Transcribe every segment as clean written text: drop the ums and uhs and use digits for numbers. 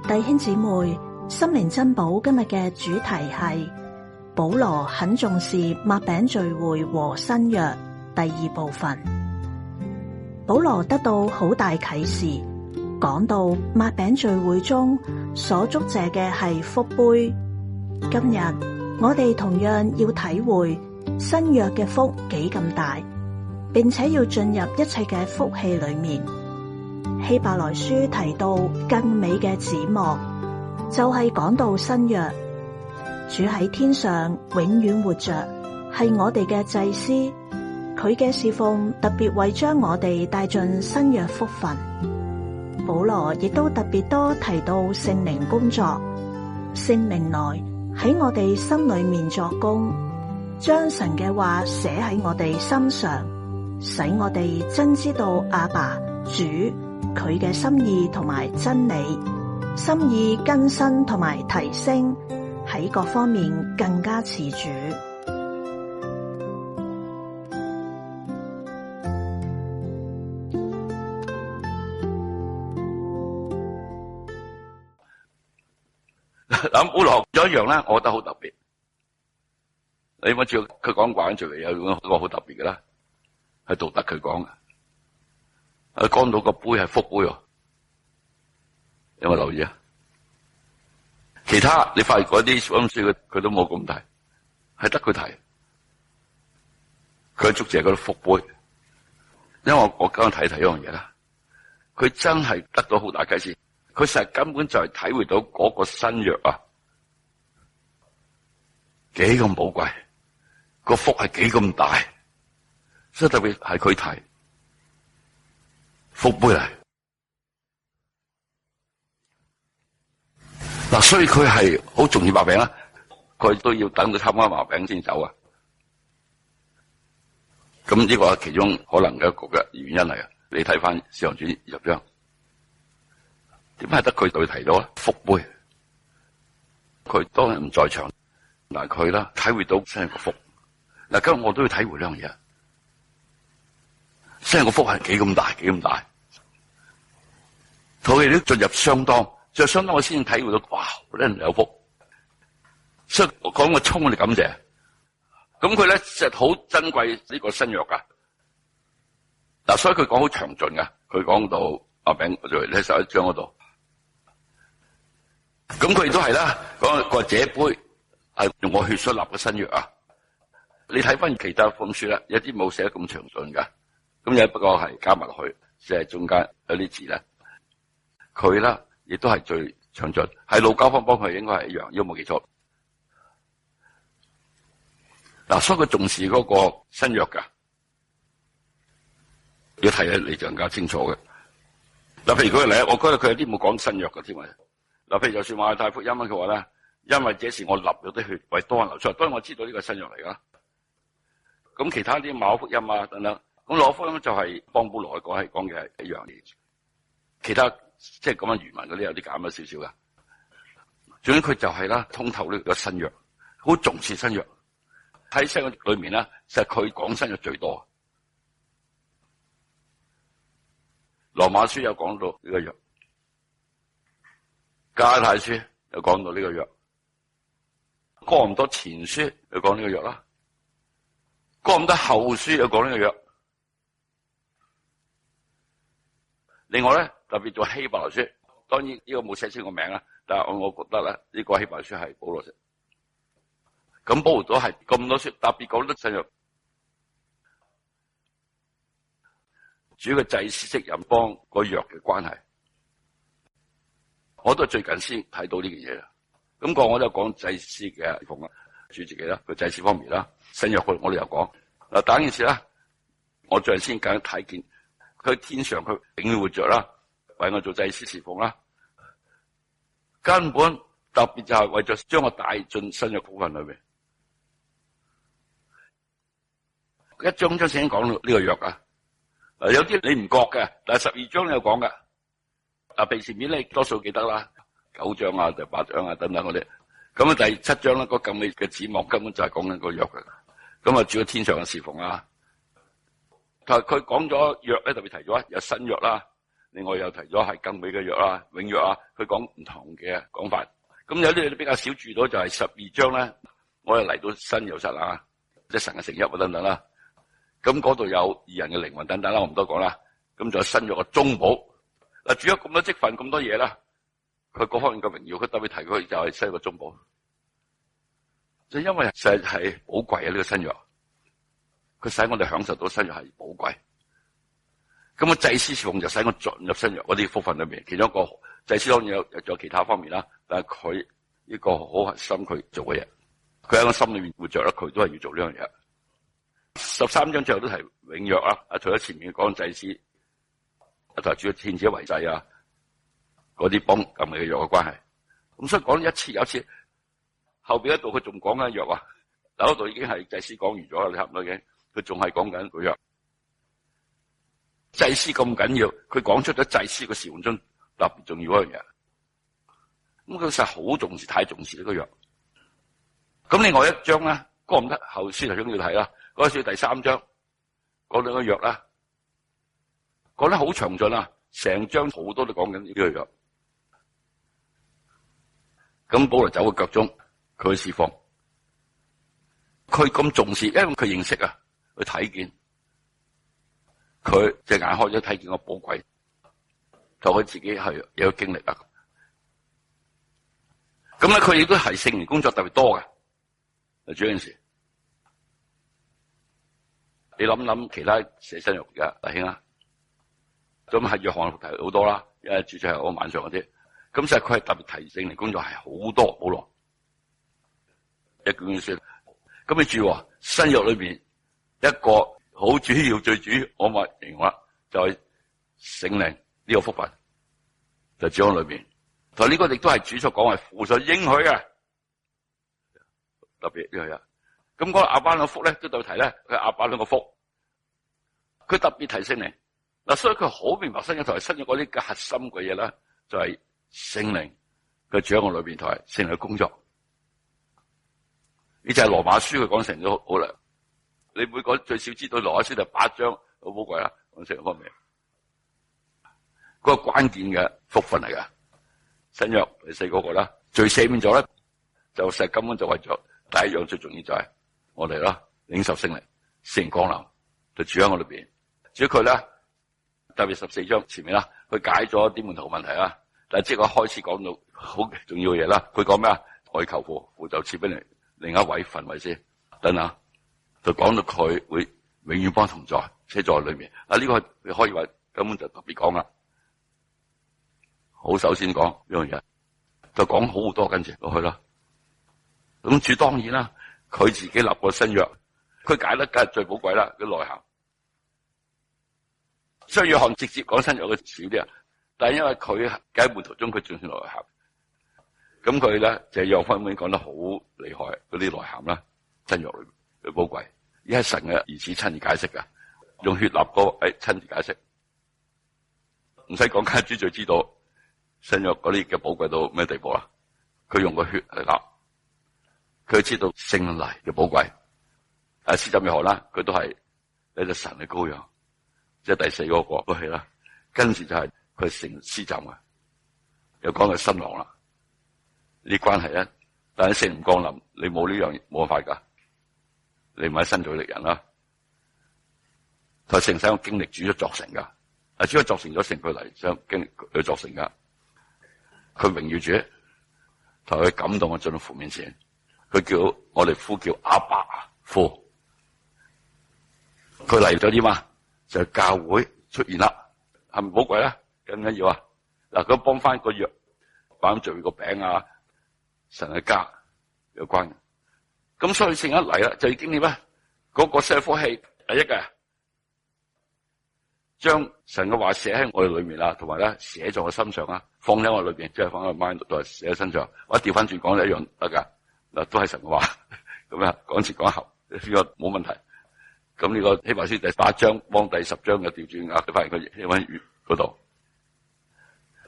弟兄姊妹，心靈珍寶今日嘅主題係保羅很重視擘餅聚會和新約第二部分。保羅得到好大啟示，講到擘餅聚會中所祝謝嘅係福杯。今日我哋同樣要體會新約嘅福幾咁大，並且要進入一切嘅福氣裏面。希伯來書提到更美嘅指望，就係講到新約，主喺天上永遠活着，係我哋嘅祭司，佢嘅侍奉特別為將我哋帶進新約福分。保羅亦都特別多提到聖靈工作，聖靈來喺我哋心裏面作工，將神嘅話寫喺我哋心上，使我哋真知道阿爸主佢嘅心意同埋真理，心意更新同埋提升，喺各方面更加似主。咁保羅有一樣咧，我覺得好特別。你咪知佢講慣咗嘅，有一個好特別嘅啦，係道德佢講嘅。講到個杯係福杯喎，有冇留意啊？其他你發現嗰啲福音書佢都冇咁提，係得佢提。佢祝謝嗰啲福杯，因為我剛剛睇一樣嘢啦，佢真係得到好大啟示。佢實根本就係體會到嗰個新約啊，幾咁寶貴，個福係幾咁大，所以特別係佢提福杯嚟。嗱，所以佢係好重要擘餅啦，佢都要等到參加擘餅先走啊。咁呢個係其中可能嘅一個嘅原因嚟啊。你睇翻《使徒行傳》20章。點解得佢對提到啊？福杯，佢當然唔在場，嗱佢啦體會到新約個福。嗱今日我都要體會呢樣嘢，新約個福係幾咁大，幾咁大。佢哋都進入相當我先體會到，哇！真係有福。所以我講個充我哋感謝。咁佢咧實好珍貴呢個新約噶。嗱，所以佢講好詳盡噶。佢講到擘餅就喺11章嗰度。咁佢亦都係啦，講個這杯係用我血所立嘅新約啊！你睇翻其他福音書啦，有啲冇寫得咁詳盡噶，咁有不過係加埋落去，即係中間有啲字咧，佢啦亦都係最詳盡，係路加福音幫佢應該係一樣，如果冇記錯。嗱，所以佢重視嗰個新約噶，要睇咧你就更加清楚嘅。嗱，譬如舉個例，我覺得佢有啲冇講新約嘅添啊。嗱，譬如就算馬太福音佢話咧，因為這是我立咗啲血為多人流出嚟，當然我知道呢個新約嚟噶。咁其他啲馬可福音啊等等，咁馬可福音就係幫保羅講係講嘅係一樣嘢。其他即係咁樣原文嗰啲有啲減咗少少噶。總之佢就係啦，通透呢個新約，好重視新約。喺新約裏面咧，其實佢講新約最多。羅馬書有講到呢個約。加拉太書又講到呢個約，哥林多前書又講呢個約啦，哥林多後書又講呢個約。另外咧，特別做希伯來書，當然呢個冇寫清個名啦，但係我覺得咧，呢個希伯來書係保羅寫。咁保羅都係咁多書，特別講得新約。主要嘅祭司職任幫個約嘅關係。我都係最近先睇到呢件嘢啦。咁我就講祭司嘅侍奉啦，主自己啦，佢祭司方面啦，新約我哋又講。嗱，第一件事啦，我最近先緊睇見佢天上佢永遠活着啦，為我做祭司侍奉啦。根本特別就係為咗將我帶進新約福分裏面。一章章先講到呢個約啊。有啲你唔覺嘅，但係12章有講嘅。譬如前面咧多數記得啦，9章啊、第8章啊等等嗰啲。咁啊第7章咧，個咁美嘅指望根本就係講緊個約嘅。咁啊主要天上嘅侍奉啦。佢講咗約咧，特別提咗有新約啦。另外又提咗係更美嘅約啦、永約啊，佢講唔同嘅講法。咁有啲比較少注到就係12章咧，我哋嚟到新耶路撒冷啊，即係神嘅城邑啊等等啦。咁嗰度有義人嘅靈魂等等啦，我唔多講啦。咁仲有新約嘅中保嗱，主咗咁多職份咁多嘢啦，佢各方面嘅榮耀，佢特別提佢就係新約嘅中保，就因為實係寶貴啊呢個新約，佢使我哋享受到新約係寶貴。咁個祭司侍奉就使我進入新約嗰啲福分裏面，其中一個祭司當然有仲有其他方面啦，但係佢呢個好核心佢做嘅嘢，佢喺我心裏面活着啦，佢都係要做呢樣嘢。13章最後都係永約啦，除咗前面講祭司，同埋主要獻者為祭啊，嗰啲幫咁嘅約嘅關係。咁所以講一次有一次，後邊一度佢仲講緊約啊，嗱嗰度已經係祭司講完咗啦，你差唔多已經，佢仲係講緊個約。祭司咁緊要，佢講出咗祭司個事奉中特別重要一樣嘢。咁佢實好重視，太重視呢個約。咁另外一章咧，哥林多後書頭先要睇啦。嗰書第3章講兩個約啦，講得好詳盡啦，成章好多都講緊呢個約。咁保羅走嘅腳蹤，佢去侍奉，佢咁重視，因為佢認識啊，佢睇見，佢隻眼開咗睇見個寶貴，就佢自己係有經歷啊。咁咧，佢亦都係聖靈工作特別多嘅，主要件事。你諗其他寫新約嘅弟兄啊，咁係約翰福提好多啦，因為主要係我晚上嗰啲，咁實佢係特別提聖靈工作係好多保羅一卷卷書。咁你注新約裏邊一個好主要最主要我咪形容啦，就係聖靈呢個福分就主喺裏邊，同呢個亦都係主所講係父所應許嘅，特別呢個嘢。咁講亞伯蘭嘅福咧，都對提咧，佢亞伯蘭嘅福，佢特別提聖靈嗱，所以佢好明白新約同埋新約嗰啲嘅核心嘅嘢咧，就係聖靈佢住喺我裏邊，同埋聖靈嘅工作。呢就係羅馬書佢講成咗好啦，你每個最少知道羅馬書就8章好寶貴啦，講聖靈方面，嗰個關鍵嘅福分嚟噶。新約第4個啦，最赦免咗咧，就實根本就為咗第一樣最重要就係。我哋啦，領受聖靈，聖靈降臨就住喺我裏邊。至於佢咧，特別14章前面啦，佢解咗啲門徒問題啦。但係即係佢開始講到好重要嘅嘢啦。佢講咩啊？我求父，父就賜俾你另一位份位先。等等，就講到佢會永遠幫同在，且在裏面。呢個你可以話根本就特別講啦。好，首先講呢樣嘢，就講好多跟住落去啦。咁主當然啦。佢自己立過新約，佢解得梗係最寶貴啦，佢內涵。所以約翰直接講新約嘅少啲啊，但係因為佢喺門徒中佢仲算內涵，咁佢咧就約翰已經講得好厲害，嗰啲內涵啦，新約裏面嘅寶貴，而係神嘅兒子親自解釋噶，用血立過親自解釋，唔使講，家主最知道新約嗰啲嘅寶貴到咩地步啦，佢用個血嚟立。佢知道聖靈嘅寶貴，施浸約翰啦，佢都係呢隻神嘅羔羊，即係第4個國都係啦。跟住就係佢成施浸嘅，又講佢新郎啦，呢啲關係咧。但係聖靈降臨，你冇呢樣冇辦法噶，你唔係新造的人啦。佢成世我經歷主咗作成噶，主咗作成咗成佢嚟想經歷佢作成噶，佢榮耀主，同佢感動我進到父面前。佢叫我哋呼叫阿爸父，佢嚟咗啲嘛？就係教會出現啦，係咪寶貴咧？緊唔緊要啊？嗱，佢幫翻個約，擺聚個餅啊，神嘅家有關嘅。咁所以聖一嚟啦，就已經點咧？嗰個寫科器第一嘅，將神嘅話寫喺我哋裏面啦，同埋咧寫在我心上啊，放喺我裏邊，即係放喺 mind 度，寫喺身上。我調翻轉講一樣得噶。嗱，都係神嘅話，咁啊講前講後，呢個冇問題。咁呢個希伯來書第8章幫第10章嘅調轉啊，你發現佢希伯來語嗰度。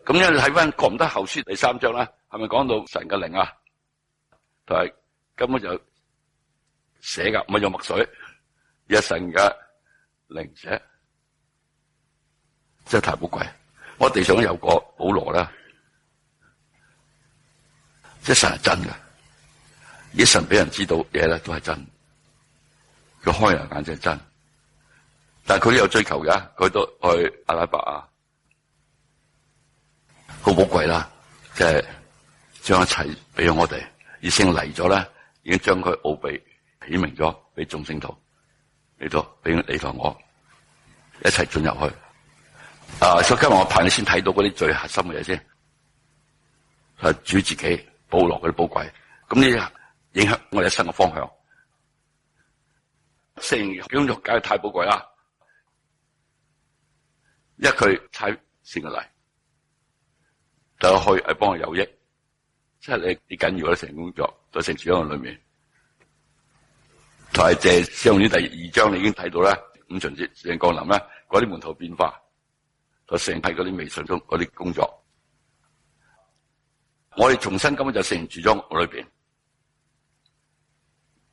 咁因為你睇翻哥林多後書第3章啦，係咪講到神嘅靈啊？就係根本就寫噶，唔係用墨水，而係神嘅靈寫，真係太寶貴。我地上都有個保羅啦，即係神係真嘅，而神俾人知道嘢咧都係真，佢開人眼睛係真，但係佢都有追求嘅，佢都去阿拉伯啊，好寶貴啦，即係將一切俾咗我哋，而聖嚟咗咧，已經將佢奧秘顯明咗俾眾聖徒，嚟到俾你同我一齊進入去。所以今日我派你先睇到嗰啲最核心嘅嘢先，係主自己保羅嗰啲寶貴，咁呢影響我哋一生嘅方向。聖靈工作梗係太寶貴啦，因為佢差聖靈嚟，就去係幫我有益，即係你啲緊要嘅聖靈工作在聖事工作裏面。同埋借使徒行傳第2章你已經睇到啦，五旬節聖靈降臨咧，嗰啲門徒變化。就成批嗰啲微信中嗰啲工作，我哋重新根本就聖靈住咗我裏邊，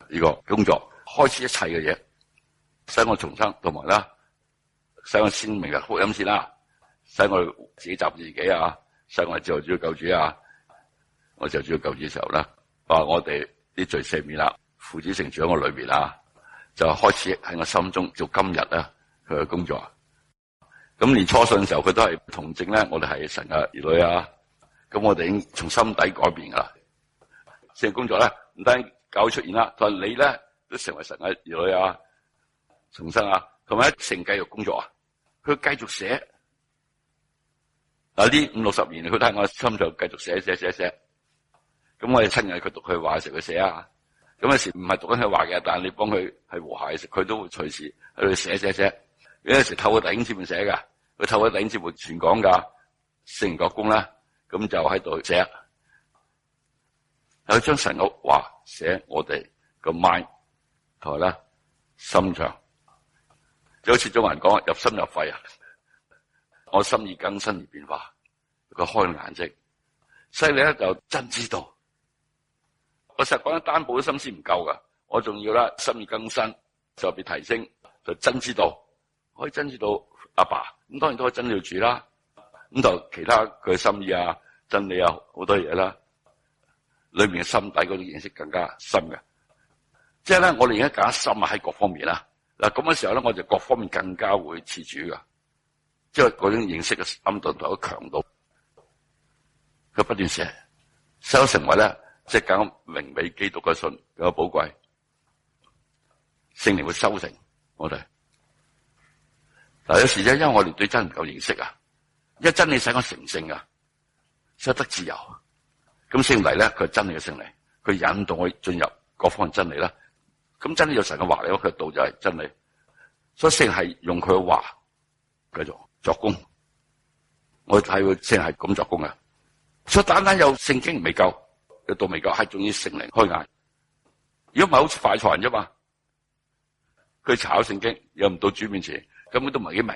呢個工作開始一切嘅嘢，使我重生，同埋啦，使我鮮明嘅福音先啦，使我自己習自己啊，使我接受主嘅救主啊，我接受主嘅救主嘅時候啦，我哋啲罪赦免啦，父子聖住喺我裏邊啊，就開始喺我心中做今日啊佢嘅工作。咁連初信嘅時候，佢都係同證咧，我哋係神嘅兒女啊！咁我哋已經從心底改變噶啦。聖靈工作咧，唔單教會出現啦，同埋你咧都成為神嘅兒女啊，重生啊，同埋一成繼續工作啊，佢繼續寫。呢50-60年，佢都喺我心上繼續寫。咁我哋親人佢讀佢話嘅時候，佢寫啊。咁有時唔係讀緊佢話嘅，但係你幫佢係和諧嘅時候，佢都會隨時喺度寫。有陣時透過弟兄姊妹寫㗎，佢透過弟兄姊妹傳講㗎，聖靈作工啦，咁就喺度寫，有將神嘅話寫我哋個 mind 同埋咧心腸，就好似中國人講入心入肺啊，我心意更新而變化，佢開眼睛，犀利咧就真知道，我實講單薄啲心思唔夠㗎，我仲要啦心意更新就別提升，就真知道。可以真知道阿爸，咁當然都可以真知道主啦。咁就其他佢嘅心意啊、真理啊好多嘢啦，裏面嘅心底嗰啲認識更加深嘅。即係咧，我哋而家更加深啊喺各方面啦。嗱咁嘅時候咧，我就各方面更加會似主噶，即係嗰種認識嘅深度同埋強度。佢不斷寫，使我成為咧即係更榮美基督嘅信更加寶貴。聖靈會修成我哋。嗱，有時咧，因為我哋對真唔夠認識啊，因為真理使我成聖啊，使得自由。咁聖靈咧，佢係真理嘅聖靈，佢引導我進入各方嘅真理啦。咁真理有神嘅話嚟，佢嘅道就係真理。所以聖靈係用佢嘅話繼續作工。我睇佢聖靈係咁作工嘅。所以單單有聖經未夠，有道未夠，係仲要聖靈開眼。如果唔係好似快財人啫嘛，佢查考聖經又唔到主面前。根本都唔係幾明，